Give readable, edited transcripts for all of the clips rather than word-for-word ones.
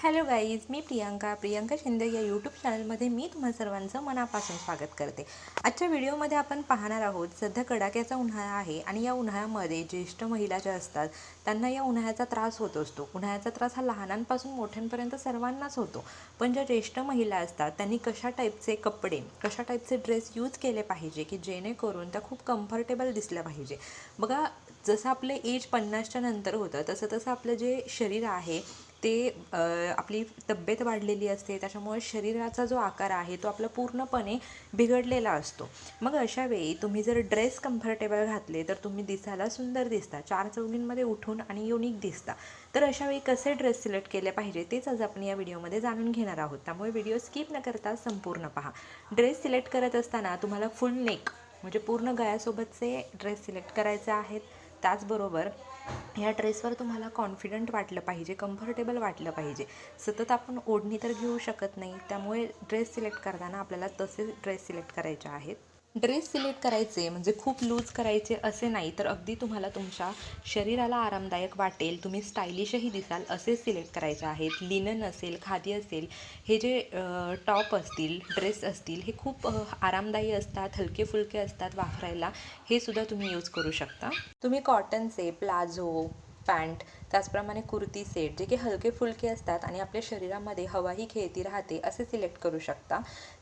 Hello guys, मी प्रियंका शिंदे या YouTube चॅनलमध्ये मी तुम्हा सर्वांचं मनापासून स्वागत करते। आजच्या व्हिडिओमध्ये आपण पाहणार आहोत, सध्या कडाक्याचा उन्हाळा आहे आणि या उन्हाळ्यामध्ये ज्येष्ठ महिला ज्या असतात त्यांना या उन्हाळ्याचा त्रास होत असतो। उन्हाळ्याचा त्रास हा लहानांपासून मोठ्यांपर्यंत सर्वांनाच होतो, पण ज्या ज्येष्ठ महिला असतात त्यांनी कशा टाईपचे कपडे, कशा टाईपचे ड्रेस यूज केले पाहिजे की जेणेकरून त्या खूप कम्फर्टेबल दिसल्या पाहिजे। बघा, जसं आपलं एज 50च्या नंतर होतं तसं तसं आपलं जे शरीर आहे ते आपली तब्येत वाढलेली असते, त्याच्यामुळे शरीराचा जो आकार आहे तो आपला पूर्णपणे बिघडलेला असतो। मग अशा वेळी तुम्ही जर ड्रेस कम्फर्टेबल घातले तर तुम्ही दिसायला सुंदर दिसता, चार चौघींमध्ये उठून आणि युनिक दिसता। तर अशा वेळी कसे ड्रेस सिलेक्ट केले पाहिजे तेच आज आपण या व्हिडिओमध्ये जाणून घेणार आहोत, त्यामुळे व्हिडिओ स्किप न करता संपूर्ण पहा। ड्रेस सिलेक्ट करत असताना तुम्हाला फुल नेक म्हणजे पूर्ण गळ्यासोबतचे ड्रेस सिलेक्ट करायचे आहेत। त्याचबरोबर ह्या ड्रेसवर तुम्हाला कॉन्फिडंट वाटलं पाहिजे, कम्फर्टेबल वाटलं पाहिजे। सतत आपण ओढणी तर घेऊ शकत नाही, त्यामुळे ड्रेस सिलेक्ट करताना आपल्याला तसे ड्रेस सिलेक्ट करायचे आहेत। ड्रेस सिलेक्ट करायचे म्हणजे खूप लूज करायचे असे नाही, तर अगदी तुम्हाला तुमच्या शरीराला आरामदायक वाटेल, तुम्ही स्टायलिशही दिसाल असे सिलेक्ट करायचे आहेत। लिनन असेल, खादी असेल, हे जे टॉप असतील, ड्रेस असतील, हे खूप आरामदायी असतात, हलके फुलके असतात वापरायला, हे सुद्धा तुम्ही यूज करू शकता। तुम्ही कॉटनचे प्लाझो, पॅन्ट, त्याचप्रमाणे कुर्ती सेट जे की हलके फुलके असतात आणि आपल्या शरीरामध्ये हवाही खेळती राहते असे सिलेक्ट करू शकता।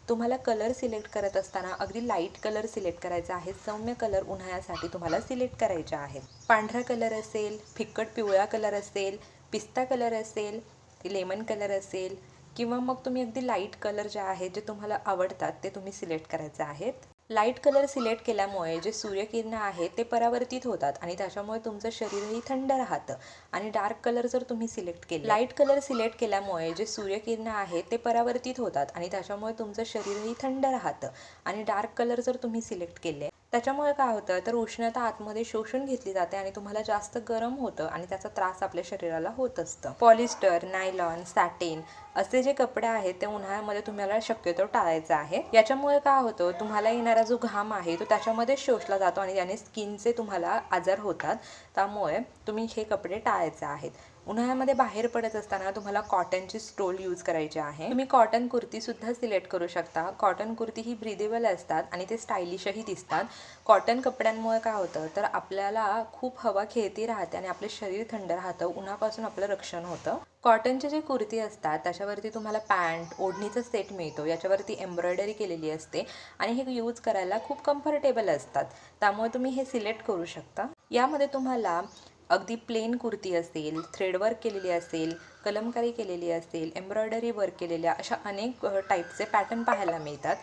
तुम्हाला कलर सिलेक्ट करत असताना अगदी लाईट कलर सिलेक्ट करायचा आहे, सौम्य कलर उन्हाळ्यासाठी तुम्हाला सिलेक्ट करायचे आहेत। पांढरा कलर असेल, फिक्कट पिवळा कलर असेल, पिस्ता कलर असेल, लेमन कलर असेल, किंवा मग तुम्ही अगदी लाईट कलर जे आहेत जे तुम्हाला आवडतात ते तुम्ही सिलेक्ट करायचे आहेत। लाईट कलर सिलेक्ट केल्यामुळे जे सूर्यकिरणं आहेत ते परावर्तित होतात आणि त्याच्यामुळे तुमचं शरीरही थंड राहतं। आणि डार्क कलर जर तुम्ही सिलेक्ट केले, लाईट कलर सिलेक्ट केल्यामुळे जे सूर्यकिरणं आहेत ते परावर्तित होतात आणि त्याच्यामुळे तुमचं शरीरही थंड राहतं। आणि डार्क कलर जर तुम्ही सिलेक्ट केले त्याच्यामुळे काय होतं तर उष्णता आतमध्ये शोषून घेतली जाते आणि तुम्हाला जास्त गरम होतं आणि त्याचा त्रास आपल्या शरीराला होत असतं। पॉलिस्टर, नायलॉन, सॅटिन असे जे कपडे आहेत ते उन्हाळ्यामध्ये तुम्हाला शक्यतो टाळायचं आहे। याच्यामुळे काय होतं, तुम्हाला येणारा जो घाम आहे तो त्याच्यामध्ये शोषला जातो आणि त्याने स्किनचे तुम्हाला आजार होतात, त्यामुळे तुम्ही हे कपडे टाळायचे आहेत। उन्हाळ्यामध्ये बाहेर पडत असताना तुम्हाला कॉटनची स्टोल यूज करायची आहे। तुम्ही कॉटन कुर्ती सुद्धा सिलेक्ट करू शकता। कॉटन कुर्ती ही ब्रीदेबल असतात आणि ते स्टायलिशही दिसतात। कॉटन कपड्यांमुळे काय होतं तर आपल्याला खूप हवा खेळती राहते आणि आपले शरीर थंड राहतं, उन्हापासून आपलं रक्षण होतं। कॉटनचे जे कुर्ती असतात त्याच्यावरती तुम्हाला पॅन्ट, ओढणीचा सेट मिळतो, याच्यावरती एम्ब्रॉयडरी केलेली असते आणि हे यूज करायला खूप कम्फर्टेबल असतात, त्यामुळे तुम्ही हे सिलेक्ट करू शकता। यामध्ये तुम्हाला अगदी प्लेन कुर्ती असेल, थ्रेडवर्क केलेली असेल, कलमकारी केलेली असेल, एम्ब्रॉयडरी वर्क केलेल्या अशा अनेक टाईपचे पॅटर्न पाहायला मिळतात।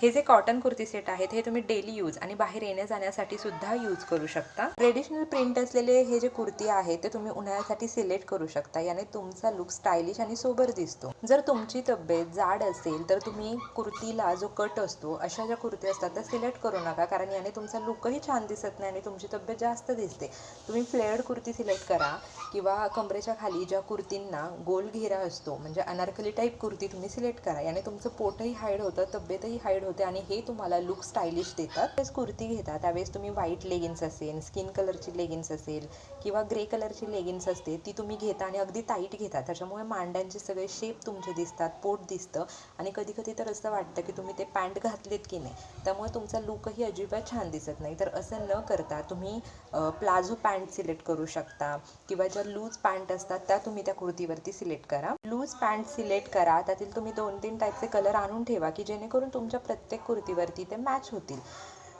हे जे कॉटन कुर्ती सेट आहेत हे तुम्ही डेली यूज आणि बाहेर येण्या जाण्यासाठी सुद्धा यूज करू शकता। ट्रेडिशनल प्रिंट असलेले हे जे कुर्ती आहे ते तुम्ही उन्हाळ्यासाठी सिलेक्ट करू शकता, याने तुमचा लुक स्टायलिश आणि सोबर दिसतो। जर तुमची तब्येत जाड असेल तर तुम्ही कुर्तीला जो कट असतो अशा ज्या कुर्ती असतात त्या सिलेक्ट करू नका, कारण याने तुमचा लुकही छान दिसत नाही आणि तुमची तब्येत जास्त दिसते। तुम्ही फ्लेअर्ड कुर्ती सिलेक्ट करा किंवा कमरेच्या खाली ज्या कुर्तींना गोल घेरा असतो म्हणजे अनारकली टाईप कुर्ती तुम्ही सिलेक्ट करा, याने तुमचं पोटही हाईड होतं, तब्येतही हाईड होते आणि हे तुम्हाला लुक स्टायलिश देतात। त्यावेळेस कुर्ती घेता त्यावेळेस तुम्ही व्हाईट लेगिन्स असेल, स्किन कलरची लेगिन्स असेल किंवा ग्रे कलरची लेगिन्स असते ती तुम्ही घेता आणि अगदी टाईट घेता, त्याच्यामुळे मांड्यांचे सगळे शेप तुमचे दिसतात, पोट दिसतं आणि कधी कधी तर असं वाटतं की तुम्ही ते पॅन्ट घातलेत की नाही, त्यामुळे तुमचा लुकही अजिबात छान दिसत नाही। तर असं न करता तुम्ही प्लाझो पॅन्ट सिलेक्ट करू शकता किंवा ज्या लूज पॅन्ट असतात त्या तुम्ही त्या कुर्तीवरती सिलेक्ट करा। लूज पॅन्ट सिलेक्ट करा, त्यातील तुम्ही 2-3 टाईपचे कलर आणून ठेवा की जेणेकरून तुमच्या प्रत्येक कुर्तीवरती ते मॅच होतील।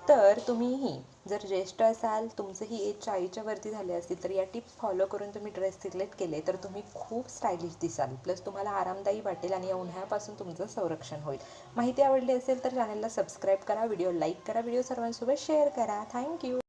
तर तुम्हीही जर ज्येष्ठ असाल, तुमचंही एज 40च्या वरती झाले असतील तर या टिप्स फॉलो करून तुम्ही ड्रेस सिलेक्ट केले तर तुम्ही खूप स्टायलिश दिसाल, प्लस तुम्हाला आरामदायी वाटेल आणि या उन्हाळ्यापासून तुमचं संरक्षण होईल। माहिती आवडली असेल तर चॅनलला सबस्क्राईब करा, व्हिडिओ लाईक करा, व्हिडिओ सर्वांसोबत शेअर करा। थँक्यू।